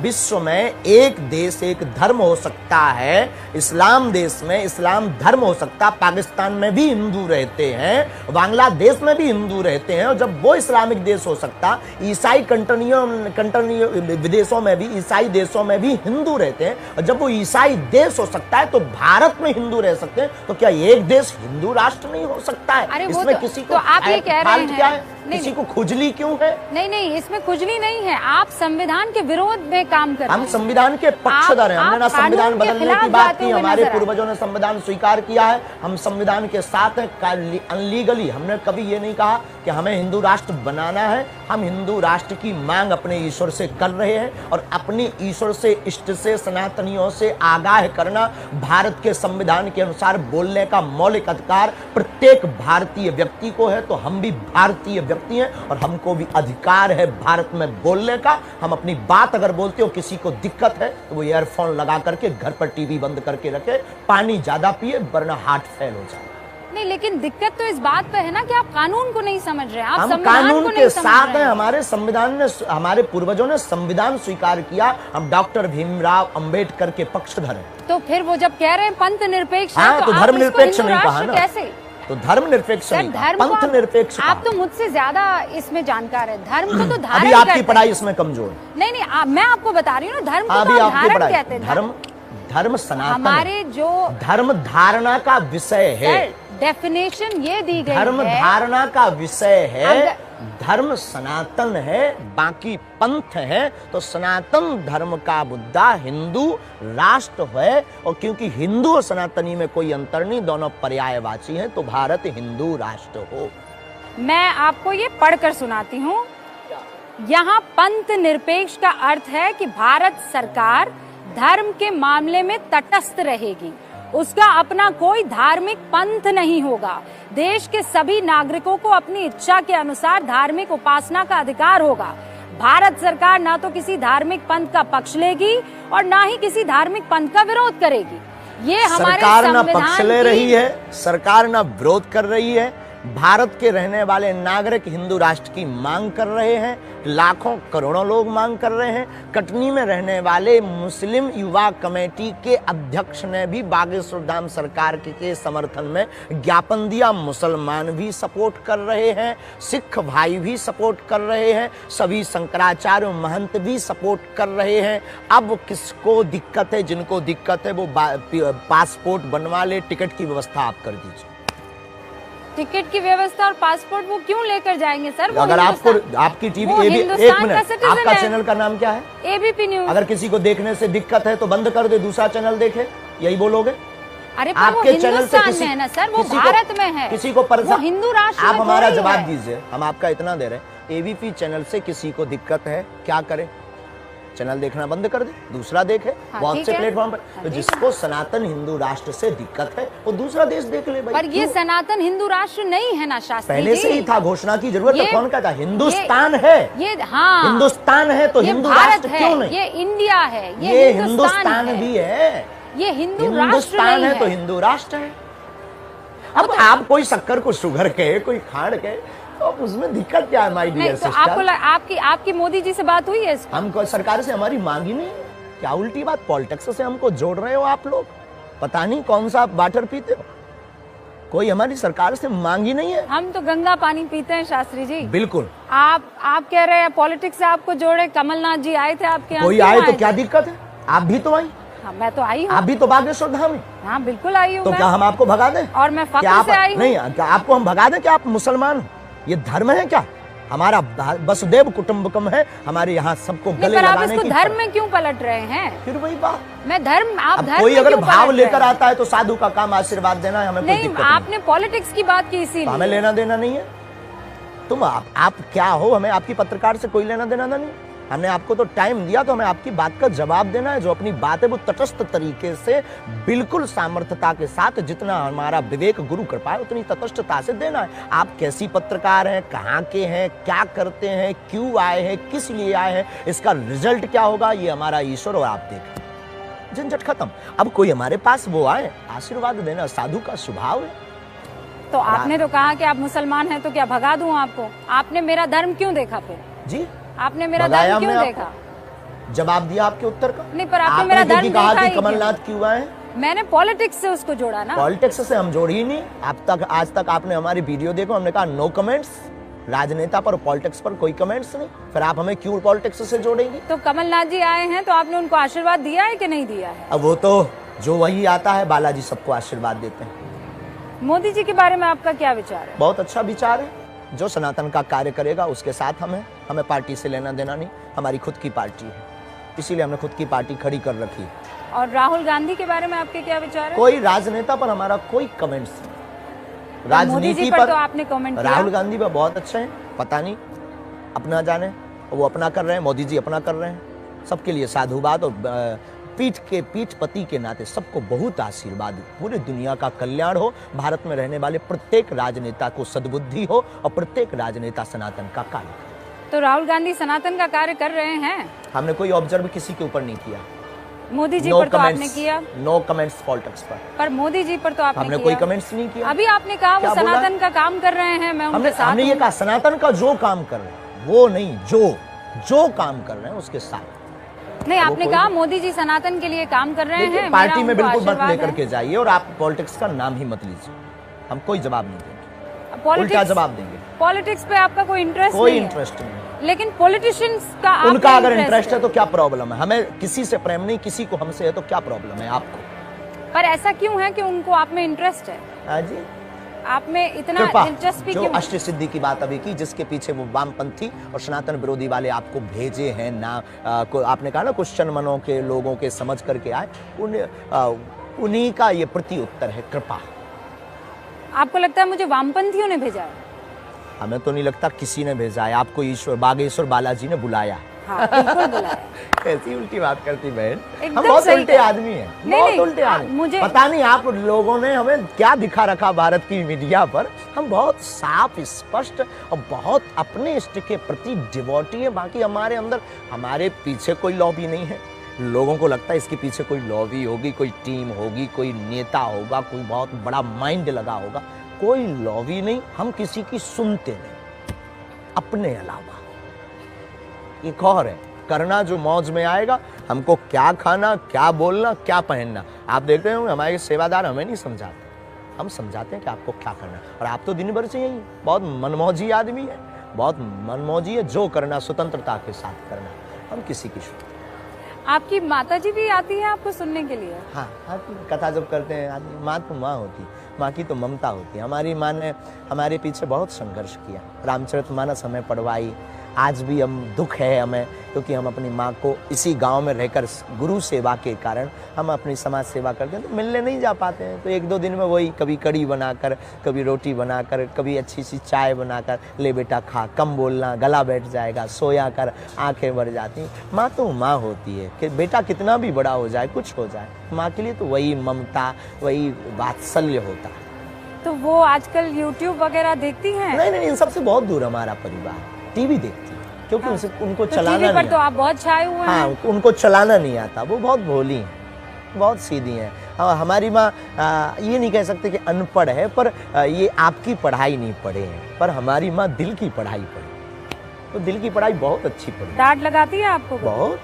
विश्व में एक देश एक धर्म हो सकता है, इस्लाम देश में इस्लाम धर्म हो सकता है, पाकिस्तान में भी हिंदू रहते हैं, बांग्लादेश में भी हिंदू रहते हैं, और जब वो इस्लामिक देश हो सकता, ईसाई कंट्री विदेशों में भी, ईसाई देशों में भी हिंदू रहते हैं, और जब वो ईसाई देश हो सकता है तो भारत में हिंदू रह सकते हैं, तो क्या एक देश हिंदू राष्ट्र नहीं हो सकता है? इसमें किसी को आप ये कह रहे हैं, क्या है? किसी को खुजली क्यों है? नहीं, इसमें खुजली नहीं है। आप संविधान के विरोध में काम कर रहे हैं। हम संविधान के पक्षधर हैं। हमने ना संविधान बदलने की बात की, हमारे पूर्वजों ने संविधान स्वीकार किया है, हम संविधान के साथ हैं। अनलीगली हमने कभी ये नहीं कहा कि हमें हिंदू राष्ट्र बनाना है। हम हिंदू राष्ट्र की मांग अपने ईश्वर से कर रहे हैं, और अपनी ईश्वर से, इष्ट से, सनातनियों से आगाह करना भारत के संविधान के अनुसार बोलने का मौलिक अधिकार प्रत्येक भारतीय व्यक्ति को है। तो हम भी भारतीय व्यक्ति हैं और हमको भी अधिकार है भारत में बोलने का। हम अपनी बात अगर बोलते हो, किसी को दिक्कत है तो वो ईयरफोन लगा करके घर पर टीवी बंद करके रखे, पानी ज्यादा पिए, वरना हार्ट फेल हो जाए। नहीं, लेकिन दिक्कत तो इस बात पे है ना कि आप कानून को नहीं समझ रहे हैं। आप हम कानून के साथ हैं। हमारे संविधान ने, हमारे पूर्वजों ने संविधान स्वीकार किया। हम डॉक्टर भीमराव अंबेडकर के पक्षधर हैं। तो फिर वो जब कह रहे हैं पंथ निरपेक्ष, तो धर्म निरपेक्ष नहीं कहा ना, कैसे? तो धर्म निरपेक्ष नहीं, पंथ निरपेक्ष। आप तो मुझसे ज्यादा इसमें जानकार है। धर्म को तो धारण, अभी आपकी पढ़ाई इसमें कमजोर। नहीं, मैं आपको बता रही हूँ ना, धर्म को तो धारण कहते हैं। धर्म सनातन, हमारे जो धर्म धारणा का विषय है। डेफिनेशन ये दी गई है, धर्म धारणा का विषय है। धर्म सनातन है, बाकी पंथ है। तो सनातन धर्म का मुद्दा हिंदू राष्ट्र है, और क्योंकि हिंदू और सनातनी में कोई अंतर नहीं, दोनों पर्यायवाची हैं, तो भारत हिंदू राष्ट्र हो। मैं आपको ये पढ़कर सुनाती हूँ। यहाँ पंथ निरपेक्ष का अर्थ है कि भारत सरकार धर्म के मामले में तटस्थ रहेगी, उसका अपना कोई धार्मिक पंथ नहीं होगा। देश के सभी नागरिकों को अपनी इच्छा के अनुसार धार्मिक उपासना का अधिकार होगा। भारत सरकार ना तो किसी धार्मिक पंथ का पक्ष लेगी और ना ही किसी धार्मिक पंथ का विरोध करेगी। ये हमारे सरकार ना पक्ष ले रही है, सरकार ना विरोध कर रही है, भारत के रहने वाले नागरिक हिंदू राष्ट्र की मांग कर रहे हैं, लाखों करोड़ों लोग मांग कर रहे हैं। कटनी में रहने वाले मुस्लिम युवा कमेटी के अध्यक्ष ने भी बागेश्वर धाम सरकार के समर्थन में ज्ञापन दिया। मुसलमान भी सपोर्ट कर रहे हैं, सिख भाई भी सपोर्ट कर रहे हैं, सभी शंकराचार्य महंत भी सपोर्ट कर रहे हैं। अब किसको दिक्कत है? जिनको दिक्कत है वो पासपोर्ट बनवा ले, टिकट की व्यवस्था आप कर दीजिए। टिकट की व्यवस्था और पासपोर्ट वो क्यों लेकर जाएंगे सर? अगर आपको आपकी टीवी एक मिनट, आपका चैनल का नाम क्या है? ABP news. अगर किसी को देखने से दिक्कत है तो बंद कर दे, दूसरा चैनल देखे, यही बोलोगे? अरे आपके चैनल से किसी में है ना सर, वो भारत में है, किसी को परेशान, हिंदू राष्ट्र। आप हमारा जवाब दीजिए, हम आपका इतना दे रहे हैं। एबीपी चैनल से किसी को दिक्कत है, क्या करे? चैनल देखना बंद कर दे, दूसरा देखे। बहुत से प्लेटफॉर्म पर तो जिसको सनातन हिंदू राष्ट्र से दिक्कत है वो दूसरा देश देख ले भाई। पर ये सनातन हिंदू राष्ट्र नहीं है ना शास्त्री जी? पहले से ही था, घोषणा की जरूरत है, कौन कहता? हिंदुस्तान है ये, हाँ हिंदुस्तान है तो हिंदू राष्ट्र क्यों नहीं? ये इंडिया है, ये हिंदुस्तान भी है, ये हिंदुस्तान है तो हिंदू राष्ट्र है। अब आप कोई शक्कर को शुगर के, कोई खाड़ के, तो उसमें दिक्कत क्या है माय डियर सिस्टर? आपको आपकी मोदी जी से बात हुई है? हमको सरकार से हमारी मांगी नहीं। क्या उल्टी बात, पॉलिटिक्स से हमको जोड़ रहे हो आप लोग? पता नहीं कौन सा वाटर पीते हो, कोई हमारी सरकार से मांगी नहीं है। हम तो गंगा पानी पीते हैं शास्त्री जी। बिल्कुल। आप कह रहे हैं पॉलिटिक्स से आपको जोड़े, कमलनाथ जी आए थे आपके यहाँ? कोई आए तो क्या दिक्कत है? आप भी तो आई। हाँ, मैं तो आई हूँ। आप भी तो बागेश्वर धाम में। हाँ बिल्कुल आई हूँ। तो क्या हम आपको भगा दें? और मैं फख्र से आई हूँ। नहीं, क्या आपको हम भगा दें? क्या आप मुसलमान हो? ये धर्म है क्या? हमारा वसुदेव कुटुंबकम है, हमारे यहाँ सबको गले लगाने की। धर्म में क्यों पलट रहे हैं? फिर वही बात, मैं धर्म, आप धर्म कोई अगर भाव लेकर आता है तो साधु का काम आशीर्वाद देना है, हमें कोई दिक्कत नहीं। आपने पॉलिटिक्स की बात की इसीलिए। हमें लेना देना नहीं है। तुम आप क्या हो? हमें आपकी पत्रकार से कोई लेना देना नहीं। हमने आपको तो टाइम दिया तो हमें आपकी बात का जवाब देना है। जो अपनी बात है वो तटस्थ तरीके से, बिल्कुल सामर्थ्यता के साथ, जितना हमारा विवेक गुरु कृपा है उतनी तटस्थता से देना है। आप कैसी पत्रकार हैं, कहाँ के हैं, क्या करते हैं, क्यों आए हैं, किस लिए आए हैं, इसका रिजल्ट क्या होगा ये हमारा ईश्वर और आप देखें। झंझट खत्म। अब कोई हमारे पास वो आए, आशीर्वाद देना साधु का स्वभाव है। तो आपने तो कहा कि आप मुसलमान हैं, तो क्या भगा दूं आपको? आपने मेरा धर्म क्यों देखा फिर? जी, आपने मेरा धर्म क्यों देखा? जवाब दिया आपके उत्तर का। नहीं, पर आपने मेरा धर्म कहा कि कमलनाथ क्यों आए? मैंने पॉलिटिक्स से उसको जोड़ा ना। पॉलिटिक्स से हम जोड़ी ही नहीं। आज तक आपने हमारी वीडियो देखो, हमने कहा नो कमेंट्स, राजनेता पर पॉलिटिक्स पर कोई कमेंट्स नहीं। फिर आप हमें क्यों पॉलिटिक्स से जोड़ेंगी? तो कमलनाथ जी आए हैं तो आपने उनको आशीर्वाद दिया है कि नहीं दिया है? अब वो तो जो वही आता है, बालाजी सबको आशीर्वाद देते हैं। मोदी जी के बारे में आपका क्या विचार है? बहुत अच्छा विचार है। जो सनातन का कार्य करेगा उसके साथ हमें पार्टी से लेना देना नहीं। हमारी खुद की पार्टी है, इसीलिए हमने खुद की पार्टी खड़ी कर रखी है। और राहुल गांधी के बारे में आपके क्या विचार है? कोई राजनेता पर हमारा कोई कमेंट्स नहीं। राजनीति पर तो आपने कमेंट किया। राहुल गांधी पर बहुत अच्छे हैं, पता नहीं अपना जाने, वो अपना कर रहे हैं, मोदी जी अपना कर रहे हैं। सबके लिए साधुवाद और पीठ पति के नाते सबको बहुत आशीर्वाद। पूरी दुनिया का कल्याण हो, भारत में रहने वाले प्रत्येक राजनेता को सद्बुद्धि हो और प्रत्येक राजनेता सनातन का कार्य करे। तो राहुल गांधी सनातन का कार्य कर रहे हैं? हमने कोई ऑब्जर्व किसी के ऊपर नहीं किया। मोदी जी पर तो आपने किया। नो कमेंट्स पॉलिटिक्स पर मोदी जी पर तो आपने हमने कोई कमेंट्स नहीं किया। अभी आपने कहा वो सनातन का काम कर रहे हैं, मैं उनके साथ। हमने ये कहा सनातन का जो काम कर रहे हैं, वो नहीं, जो काम कर रहे हैं उसके साथ। नहीं, आपने कहा मोदी जी सनातन के लिए काम कर रहे हैं। पार्टी में बिल्कुल मत लेकर के जाइए और आप पॉलिटिक्स का नाम ही मत लीजिए। हम कोई जवाब नहीं देंगे, उल्टा जवाब देंगे। पॉलिटिक्स पे आपका कोई इंटरेस्ट नहीं। लेकिन पॉलिटिशियंस का उनका अगर इंटरेस्ट है तो क्या प्रॉब्लम है? हमें किसी से प्रेम नहीं, किसी को हमसे है तो क्या प्रॉब्लम है आपको? पर ऐसा क्यों है कि उनको आप में इंटरेस्ट है? हाँ जी, आप में इतना दिलचस्पी जो अष्ट सिद्धि की बात अभी की, जिसके पीछे वो वामपंथी और सनातन विरोधी वाले आपको भेजे हैं ना, आपने कहा ना क्वेश्चन मनों के लोगों के समझ करके आए, उन्हीं का ये प्रति उत्तर है, कृपा। आपको लगता है मुझे वामपंथियों ने भेजा है? हमें तो नहीं लगता किसी ने भेजा है आपको, ईश्वर बागेश्वर बालाजी ने बुलाया। हाँ, बिल्कुल बुलाया। कैसी उल्टी बात करती बहन, हम बहुत उल्टे आदमी हैं, बहुत उल्टे आदमी। पता नहीं आप लोगों ने हमें क्या दिखा रखा भारत की मीडिया पर। हम बहुत साफ, स्पष्ट और बहुत अपने इष्ट के प्रति डिवोटी है। बाकी हमारे अंदर, हमारे पीछे कोई लॉबी नहीं है। लोगों को लगता है इसके पीछे कोई लॉबी होगी, कोई टीम होगी, कोई नेता होगा, कोई बहुत बड़ा माइंड लगा होगा। कोई लॉवी नहीं, हम किसी की सुनते नहीं अपने अलावा। एक और है करना जो मौज में आएगा, हमको क्या खाना, क्या बोलना, क्या पहनना। आप देख रहे हो हमारे सेवादार हमें नहीं समझाते, हम समझाते हैं कि आपको क्या करना। और आप तो दिन भर से यही बहुत मनमौजी आदमी है, बहुत मनमौजी है, जो करना स्वतंत्रता के साथ करना, हम किसी की सुनते। आपकी माता जी भी आती है आपको सुनने के लिए? हाँ, कथा जब करते हैं आदमी, माँ तो माँ होती, माँ की तो ममता होती है। हमारी माँ ने हमारे पीछे बहुत संघर्ष किया, रामचरितमानस हमें पढ़वाई। आज भी हम दुख है हमें, क्योंकि हम अपनी माँ को इसी गांव में रहकर गुरु सेवा के कारण हम अपनी समाज सेवा करते हैं, तो मिलने नहीं जा पाते हैं। तो एक दो दिन में वही कभी कड़ी बनाकर, कभी रोटी बनाकर, कभी अच्छी सी चाय बनाकर, ले बेटा खा, कम बोलना, गला बैठ जाएगा, सोया कर, आंखें भर जाती। माँ तो माँ होती है कि बेटा कितना भी बड़ा हो जाए, कुछ हो जाए, माँ के लिए तो वही ममता, वही वात्सल्य होता है। तो वो आजकल YouTube वगैरह देखती हैं? नहीं, इन सबसे बहुत दूर हमारा परिवार टीवी देखती है, क्योंकि हाँ। उनको तो चलाना टीवी पर नहीं तो आप बहुत छाए हुए हाँ, हैं। उनको चलाना नहीं आता, वो बहुत भोली हैं, बहुत सीधी हैं। हमारी माँ ये नहीं कह सकते कि अनपढ़ है, पर ये आपकी पढ़ाई नहीं पढ़े हैं, पर हमारी माँ दिल की पढ़ाई पढ़ी, तो दिल की पढ़ाई बहुत अच्छी पढ़ी। डांट लगाती है आपको? बहुत।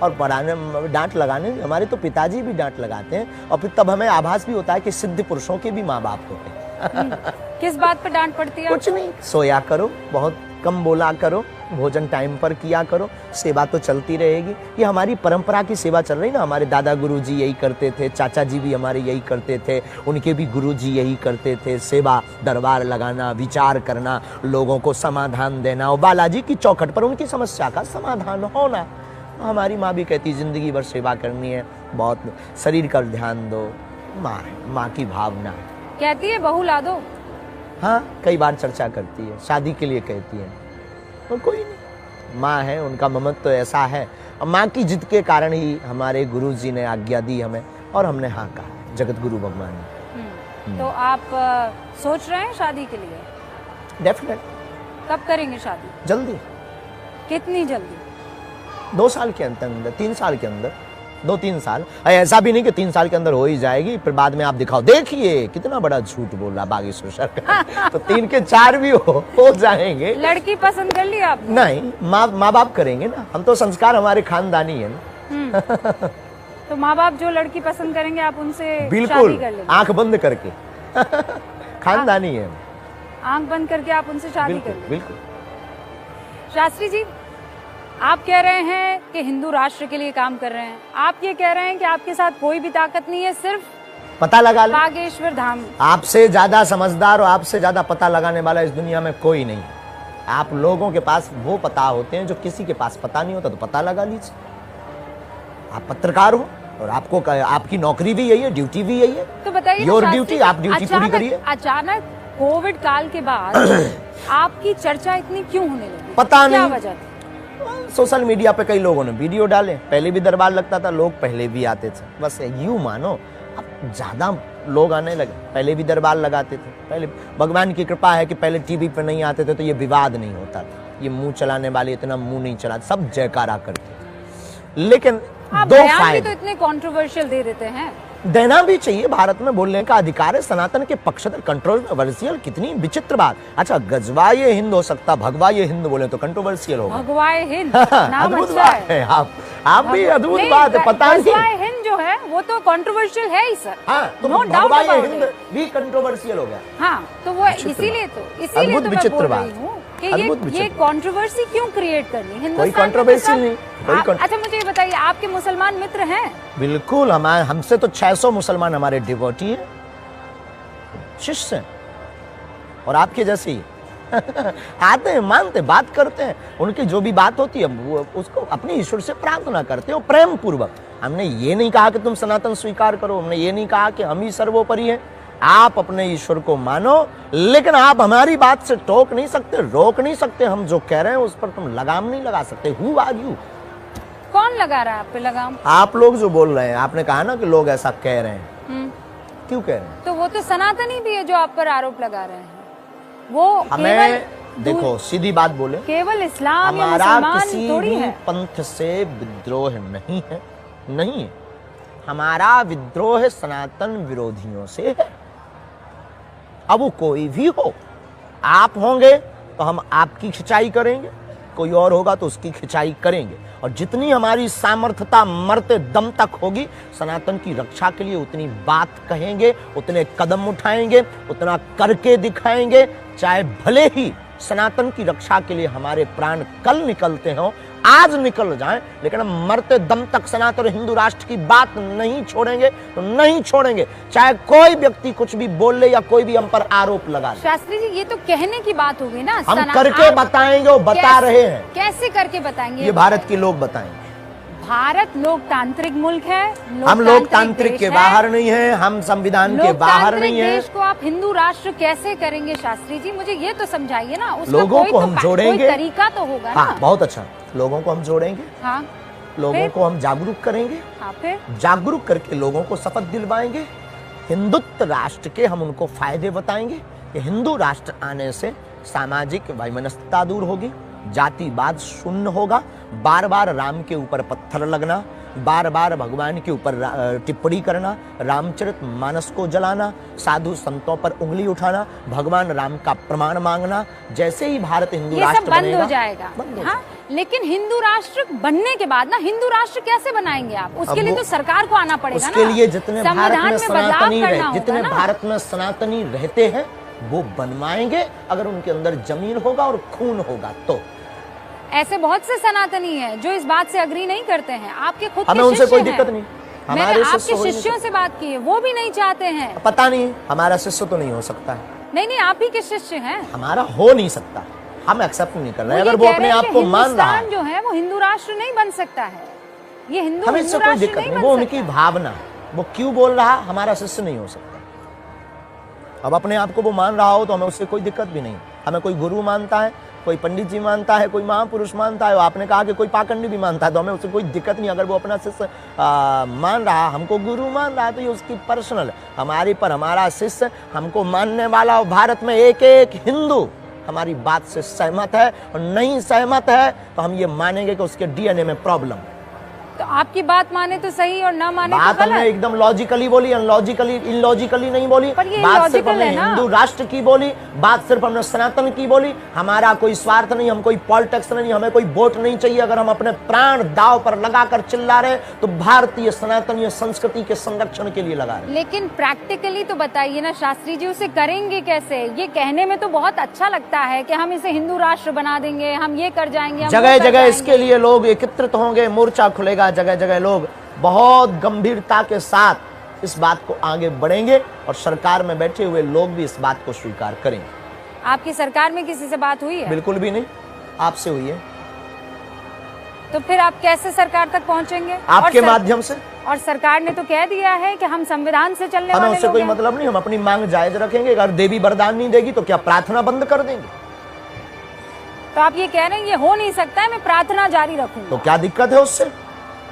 और पढ़ाने, डांट लगाने, हमारे तो पिताजी भी डांट लगाते हैं, और फिर तब हमें आभास भी होता है कि सिद्ध पुरुषों के भी माँ बाप होते हैं। किस बात पर डांट पड़ती है? कुछ नहीं, सोया करो, बहुत कम बोला करो, भोजन टाइम पर किया करो, सेवा तो चलती रहेगी। ये हमारी परंपरा की सेवा चल रही ना, हमारे दादा गुरुजी यही करते थे, चाचा जी भी हमारे यही करते थे, उनके भी गुरुजी यही करते थे, सेवा, दरबार लगाना, विचार करना, लोगों को समाधान देना, और बालाजी की चौखट पर उनकी समस्या का समाधान होना। हमारी माँ भी कहती जिंदगी भर सेवा करनी है, बहुत शरीर का ध्यान दो, माँ है, माँ की भावना है। कहती है बहू ला दो? हाँ, कई बार चर्चा करती है, शादी के लिए कहती है, और कोई नहीं, माँ है, उनका ममत्व तो ऐसा है। माँ की जिद के कारण ही हमारे गुरुजी ने आज्ञा दी हमें, और हमने हाँ कहा, जगत गुरु भगवान ने। तो आप सोच रहे हैं शादी के लिए? डेफिनेट। कब करेंगे शादी? जल्दी। कितनी जल्दी? 2 साल के अंदर, 3 साल के अंदर, 2-3 साल। ऐसा भी नहीं कि 3 साल के अंदर हो ही जाएगी, फिर बाद में आप दिखाओ, देखिए कितना बड़ा झूठ बोल रहा बागेश्वर सरकार। तो 3 के 4 भी हो जाएंगे। लड़की पसंद कर ली आप? नहीं, माँ बाप करेंगे ना, हम तो संस्कार हमारे खानदानी है ना। तो माँ बाप जो लड़की पसंद करेंगे आप उनसे बिल्कुल, शादी कर लेंगे? आंख बंद करके। खानदानी है, आंख बंद करके आप उनसे शादी कर लेंगे? बिल्कुल। शास्त्री जी, आप कह रहे हैं कि हिंदू राष्ट्र के लिए काम कर रहे हैं, आप ये कह रहे हैं कि आपके साथ कोई भी ताकत नहीं है, सिर्फ पता लगा ले। बागेश्वर धाम। आपसे ज्यादा समझदार और आपसे ज्यादा पता लगाने वाला इस दुनिया में कोई नहीं है। आप लोगों के पास वो पता होते हैं जो किसी के पास पता नहीं होता, तो पता लगा लीजिए। आप पत्रकार हो, और आपको आपकी नौकरी भी यही है, ड्यूटी भी यही है। तो बताइए योर ड्यूटी, आप ड्यूटी पूरी करिए। अचानक कोविड काल के बाद आपकी चर्चा इतनी क्यों होने लगी? पता क्या नहीं, वजह थी? सोशल मीडिया पे कई लोगों ने वीडियो डाले, पहले भी दरबार लगता था, लोग पहले भी आते थे, बस यूं मानो। अब ज्यादा लोग आने लगे, पहले भी दरबार लगाते थे, पहले भगवान की कृपा है कि पहले टीवी पे नहीं आते थे, तो ये विवाद नहीं होता था, ये मुंह चलाने वाले इतना मुंह नहीं चला, सब जयकारा करते थे। लेकिन आप दो बयान भी फायदे तो इतने कंट्रोवर्शियल दे देते हैं। देना भी चाहिए, भारत में बोलने का अधिकार है, सनातन के पक्षधर। कंट्रोवर्शियल कितनी विचित्र बात। अच्छा, गजवा ये हिंद हो सकता, भगवा ये हिंद बोले तो कंट्रोवर्शियल होगा। भगवाए हिंद नाम अद्भुत अच्छा बात है। आप भी अद्भुत बात है, पता नहीं। भगवाए हिंद जो है वो तो कंट्रोवर्शियल है ही सर। हाँ, तो नो डाउट भगवा ये अबाउट हिंद इट। भी कंट्रोवर्शियल हो गया। हाँ, तो वो इसीलिए तो अद्भुत मैं विचित्र बोल रही बात। हूँ कि अद्भुत ये विचित्र। कंट्रोवर्सी क्यों क्रिएट करनी हिंदुस्तान कोई में? कंट्रोवर्सी नहीं, कोई अच्छा मुझे ये बताइए, आपके मुसलमान मित्र हैं? बिल्कुल, हमसे तो 600 मुसलमान हमारे डिवोटी है, शिष्य हैं, और आपके जैसे ही आते हैं, मानते, बात करते हैं, उनकी जो भी बात होती है वो उसको अपने ईश्वर से प्रार्थना करते हैं, प्रेम पूर्वक। हमने ये नहीं कहा कि तुम सनातन स्वीकार करो, हमने ये नहीं कहा कि हम ही सर्वोपरि हैं। आप अपने ईश्वर को मानो, लेकिन आप हमारी बात से टोक नहीं सकते, रोक नहीं सकते। हम जो कह रहे हैं उस पर तुम लगाम नहीं लगा सकते। Who are you? कौन लगा रहा है आप पे लगाम? आप लोग जो बोल रहे हैं, आपने कहा ना कि लोग ऐसा कह रहे हैं, क्यों कह रहे हैं? तो वो तो सनातनी भी है जो आप पर आरोप लगा रहे हैं। वो हमें देखो, सीधी बात बोले, केवल इस्लाम या हमारा मुसलमान किसी थोड़ी भी है। पंथ से विद्रोह नहीं है, नहीं है। हमारा विद्रोह सनातन विरोधियों से है। अब वो कोई भी हो, आप होंगे तो हम आपकी खिंचाई करेंगे, कोई और होगा तो उसकी खिंचाई करेंगे। और जितनी हमारी सामर्थ्यता मरते दम तक होगी, सनातन की रक्षा के लिए उतनी बात कहेंगे, उतने कदम उठाएंगे, उतना करके दिखाएंगे। चाहे भले ही सनातन की रक्षा के लिए हमारे प्राण कल निकलते हो, आज निकल जाएं, लेकिन हम मरते दम तक सनातन हिंदू राष्ट्र की बात नहीं छोड़ेंगे, तो नहीं छोड़ेंगे। चाहे कोई व्यक्ति कुछ भी बोल ले या कोई भी हम पर आरोप लगा ले। शास्त्री जी, ये तो कहने की बात हो गई ना, हम करके बताएंगे, वो बता रहे हैं। कैसे करके बताएंगे? ये भारत के लोग बताएंगे। भारत लोकतांत्रिक मुल्क है, हम लोकतांत्रिक के बाहर नहीं है, हम संविधान के बाहर नहीं है। देश को आप हिंदू राष्ट्र कैसे करेंगे शास्त्री जी? मुझे ये तो समझाइए ना। उसका लोगों को हम जोड़ेंगे, कोई तरीका तो होगा ना। हाँ, बहुत अच्छा। लोगों को हम जोड़ेंगे, हाँ, लोगों को हम जागरूक करेंगे, हाँ, फिर जागरूक करके लोगों को शपथ दिलवाएंगे। हिंदुत्व राष्ट्र के हम उनको फायदे बताएंगे कि हिंदू राष्ट्र आने से सामाजिक वैमनस्यता दूर होगी, जातिवाद शून्य होगा, बार बार राम के ऊपर पत्थर लगना, बार बार भगवान के ऊपर टिप्पणी करना, रामचरित मानस को जलाना, साधु संतों पर उंगली उठाना, भगवान राम का प्रमाण मांगना, जैसे ही भारत हिंदू राष्ट्र बंद बनेगा, हो जाएगा। हाँ, लेकिन हिंदू राष्ट्र बनने के बाद ना, हिंदू राष्ट्र कैसे बनाएंगे आप? उसके लिए तो सरकार को आना पड़ेगा ना। उसके लिए जितने भारत में सनातनी जितने भारत में सनातनी रहते हैं वो बनवाएंगे, अगर उनके अंदर जमीन होगा और खून होगा तो। ऐसे बहुत से सनातनी हैं जो इस बात से अग्री नहीं करते हैं। आपके खुद हमें के उनसे कोई दिक्कत नहीं। मैंने आपके शिष्यों से बात की है, वो भी नहीं चाहते हैं। पता नहीं, हमारा शिष्य तो नहीं हो सकता है। नहीं, आप ही के शिष्य हैं। हमारा हो नहीं सकता, हम एक्सेप्ट नहीं कर रहे। अगर वो अपने आप को मान रहा है, जो है वो हिंदू राष्ट्र नहीं बन सकता है। ये हिंदू हमें इससे कोई दिक्कत नहीं, वो उनकी भावना, वो क्यों बोल रहा, हमारा शिष्य नहीं हो सकता। अब अपने आप को वो मान रहा हो तो हमें उससे कोई दिक्कत भी नहीं। हमें कोई गुरु मानता है, कोई पंडित जी मानता है, कोई महापुरुष मानता है, आपने कहा कि कोई पाखंडी भी मानता है, तो हमें उससे कोई दिक्कत नहीं। अगर वो अपना शिष्य मान रहा, हमको गुरु मान रहा है, तो ये उसकी पर्सनल है। हमारी पर हमारा शिष्य हमको मानने वाला, और भारत में एक एक हिंदू हमारी बात से सहमत है, और नहीं सहमत है तो हम ये मानेंगे कि उसके डीएनए में प्रॉब्लम। तो आपकी बात माने तो सही और ना माने बात तो गलत। हमने एकदम लॉजिकली बोली, अनलॉजिकली इलॉजिकली नहीं बोली। बात सिर्फ हमने हिंदू राष्ट्र की बोली, बात सिर्फ हमने सनातन की बोली। हमारा कोई स्वार्थ नहीं, हम कोई पॉलिटिक्स नहीं, हमें कोई वोट नहीं चाहिए। अगर हम अपने प्राण दांव पर लगाकर चिल्ला रहे तो भारतीय सनातनीय संस्कृति के संरक्षण के लिए लगा रहे। लेकिन प्रैक्टिकली तो बताइए ना शास्त्री जी, उसे करेंगे कैसे? ये कहने में तो बहुत अच्छा लगता है कि हम इसे हिंदू राष्ट्र बना देंगे, हम ये कर जाएंगे, जगह जगह इसके लिए लोग एकत्रित होंगे, मोर्चा खुलेगा, जगह जगह लोग बहुत गंभीरता के साथ इस बात को आगे बढ़ेंगे, और सरकार में बैठे हुए लोग भी इस बात को स्वीकार करेंगे। आपकी सरकार में किसी से बात हुई है? बिल्कुल भी नहीं, आपसे हुई है। तो फिर आप कैसे सरकार तक पहुंचेंगे? आपके माध्यम से। और सरकार ने तो कह दिया है कि हम संविधान से चलने वाले हमें लोग उससे कोई हैं। मतलब नहीं, हम अपनी मांग जायज रखेंगे। अगर देवी वरदान नहीं देगी तो क्या प्रार्थना बंद कर देंगे? तो आप ये कह रहे हैं ये हो नहीं सकता है, मैं प्रार्थना जारी रखूंगा। तो क्या दिक्कत है उससे?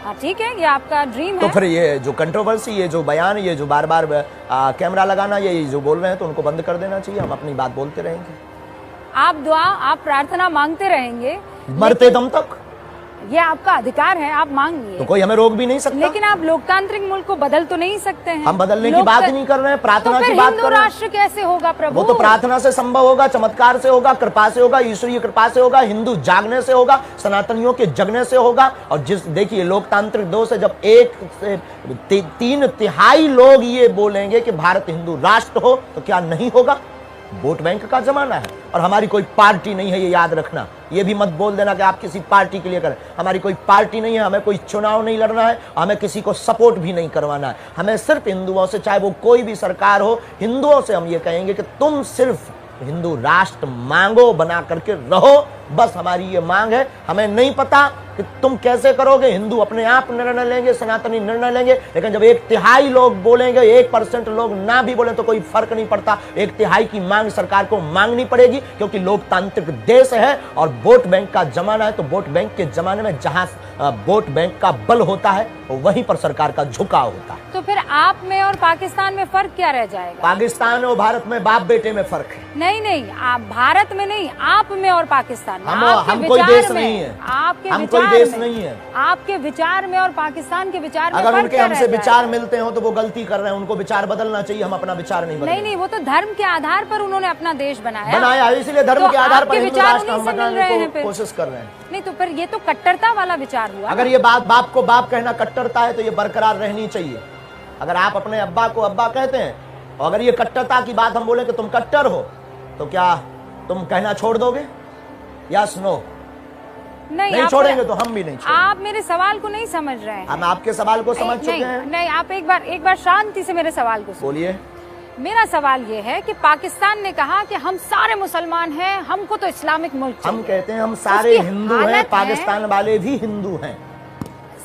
हाँ ठीक है, ये आपका ड्रीम तो है। फिर ये जो कंट्रोवर्सी, ये जो बयान, ये जो बार बार कैमरा लगाना, ये जो बोल रहे हैं, तो उनको बंद कर देना चाहिए। हम अपनी बात बोलते रहेंगे, आप दुआ, आप प्रार्थना मांगते रहेंगे मरते दम तक। ये आपका अधिकार है, आप मांगिए, तो कोई हमें रोक भी नहीं सकता। लेकिन आप लोकतांत्रिक मुल्क को बदल तो नहीं सकते हैं। हम बदलने की बात नहीं कर रहे हैं, प्रार्थना की बात कर रहे हैं। राष्ट्र कैसे होगा प्रभु? वो तो प्रार्थना से संभव होगा, चमत्कार से होगा, कृपा से होगा, ईश्वरीय कृपा से होगा, हिंदू जागने से होगा, सनातनियों के जगने से होगा। और जिस देखिए लोकतांत्रिक दोष है, जब 3/3 लोग ये बोलेंगे कि भारत हिंदू राष्ट्र हो, तो क्या नहीं होगा? वोट बैंक का जमाना है, और हमारी कोई पार्टी नहीं है, ये याद रखना। ये भी मत बोल देना कि आप किसी पार्टी के लिए करें। हमारी कोई पार्टी नहीं है, हमें कोई चुनाव नहीं लड़ना है, हमें किसी को सपोर्ट भी नहीं करवाना है। हमें सिर्फ हिंदुओं से, चाहे वो कोई भी सरकार हो, हिंदुओं से हम ये कहेंगे कि तुम सिर्फ हिंदू राष्ट्र मांगो, बना करके रहो। बस हमारी ये मांग है। हमें नहीं पता कि तुम कैसे करोगे, हिंदू अपने आप निर्णय लेंगे, सनातनी निर्णय लेंगे। लेकिन जब 1/3 लोग बोलेंगे, 1% लोग ना भी बोले तो कोई फर्क नहीं पड़ता। 1/3 की मांग सरकार को मांगनी पड़ेगी, क्योंकि लोकतांत्रिक देश है और वोट बैंक का जमाना है। तो वोट बैंक के जमाने में जहां वोट बैंक का बल होता है, वहीं पर सरकार का झुकाव होता है। तो फिर आप में और पाकिस्तान में फर्क क्या रह जाएगा? पाकिस्तान और भारत में बाप बेटे में फर्क है। नहीं, आप भारत में नहीं, आप में और पाकिस्तान में। हम कोई देश नहीं है, आपके हम कोई कोई देश नहीं है। आपके विचार में और पाकिस्तान के विचार में अगर फर्क उनके क्या हमसे रह जाएगा? विचार मिलते हो तो वो गलती कर रहे हैं, उनको विचार बदलना चाहिए, हम अपना विचार नहीं बदलेंगे। नहीं, वो तो धर्म के आधार पर उन्होंने अपना देश बनाया, इसलिए धर्म तो के आधार पर आपके हिंदू विचार राष्ट्र उन्हीं हम से मिल बनाने रहे हैं को फिर। कोशिश कर रहे हैं। नहीं तो फिर ये तो कट्टरता वाला विचार हुआ। अगर ये बात बाप को बाप कहना कट्टरता है तो ये बरकरार रहनी चाहिए। अगर आप अपने अब्बा को अब्बा कहते हैं और अगर ये कट्टरता की बात हम बोले कि तुम कट्टर हो, तो क्या तुम कहना छोड़ दोगे? Yes no? नहीं छोड़ेंगे तो हम भी नहीं छोड़ेंगे। आप मेरे सवाल को नहीं समझ रहे हैं। हम आपके सवाल को समझ चुके हैं। नहीं, आप एक बार शांति से मेरे सवाल को सुनिए। बोलिए। मेरा सवाल ये है कि पाकिस्तान ने कहा कि हम सारे मुसलमान हैं, हमको तो इस्लामिक मुल्क चाहिए। हम कहते हैं हम सारे हिंदू हैं, पाकिस्तान वाले भी हिंदू हैं।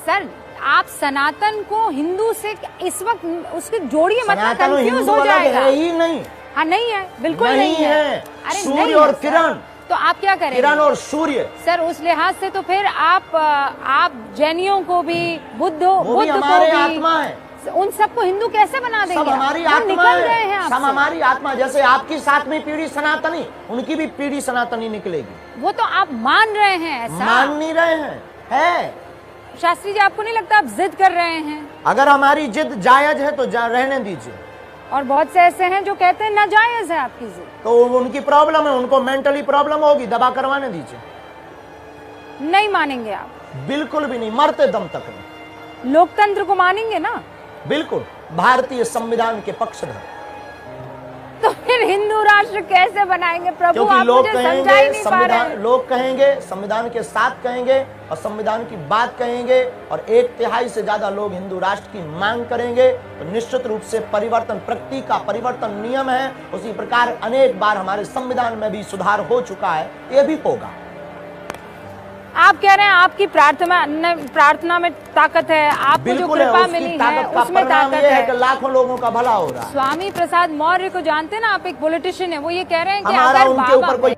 सर, आप सनातन को हिंदू से इस वक्त उसकी जोड़िए मत, कंफ्यूज हो जाएगा। है ही नहीं। हाँ, नहीं है, बिल्कुल नहीं है। अरे सूर्य और किरण, तो आप क्या करेंगे? किरण और सूर्य। सर, उस लिहाज से तो फिर आप जैनियों को भी, बुद्ध को हमारे भी, आत्मा है, उन सबको हिंदू कैसे बना देंगे? सब हमारी आत्मा है, सब हमारी आत्मा। जैसे आपकी 7वीं पीढ़ी सनातनी, उनकी भी पीढ़ी सनातनी निकलेगी। वो तो आप मान रहे हैं, ऐसा मान नहीं रहे हैं। है शास्त्री जी, आपको नहीं लगता आप जिद कर रहे हैं? अगर हमारी जिद जायज है तो रहने दीजिए। और बहुत से ऐसे हैं जो कहते हैं नाजायज है आपकी जिद। तो उनकी प्रॉब्लम है, उनको मेंटली प्रॉब्लम होगी, दबा करवाने दीजिए। नहीं मानेंगे आप? बिल्कुल भी नहीं, मरते दम तक नहीं। लोकतंत्र को मानेंगे ना? बिल्कुल, भारतीय संविधान के पक्षधर। तो फिर हिंदू राष्ट्र कैसे बनाएंगे प्रभु? क्योंकि आप लोग मुझे समझा ही कहेंगे नहीं पा रहे हैं। लोग कहेंगे संविधान के साथ कहेंगे और संविधान की बात कहेंगे और 1/3 से ज्यादा लोग हिंदू राष्ट्र की मांग करेंगे, तो निश्चित रूप से परिवर्तन, प्रकृति का परिवर्तन नियम है। उसी प्रकार अनेक बार हमारे संविधान में भी सुधार हो चुका है, ये भी होगा। आप कह रहे हैं आपकी प्रार्थना में ताकत है, आपको जो कृपा मिली है उसमें ताकत है कि लाखों लोगों का भला हो रहा है। स्वामी प्रसाद मौर्य को जानते हैं ना आप, एक पॉलिटिशियन है, वो ये कह रहे हैं कि हमारा अगर उनके बाबा ऊपर कोई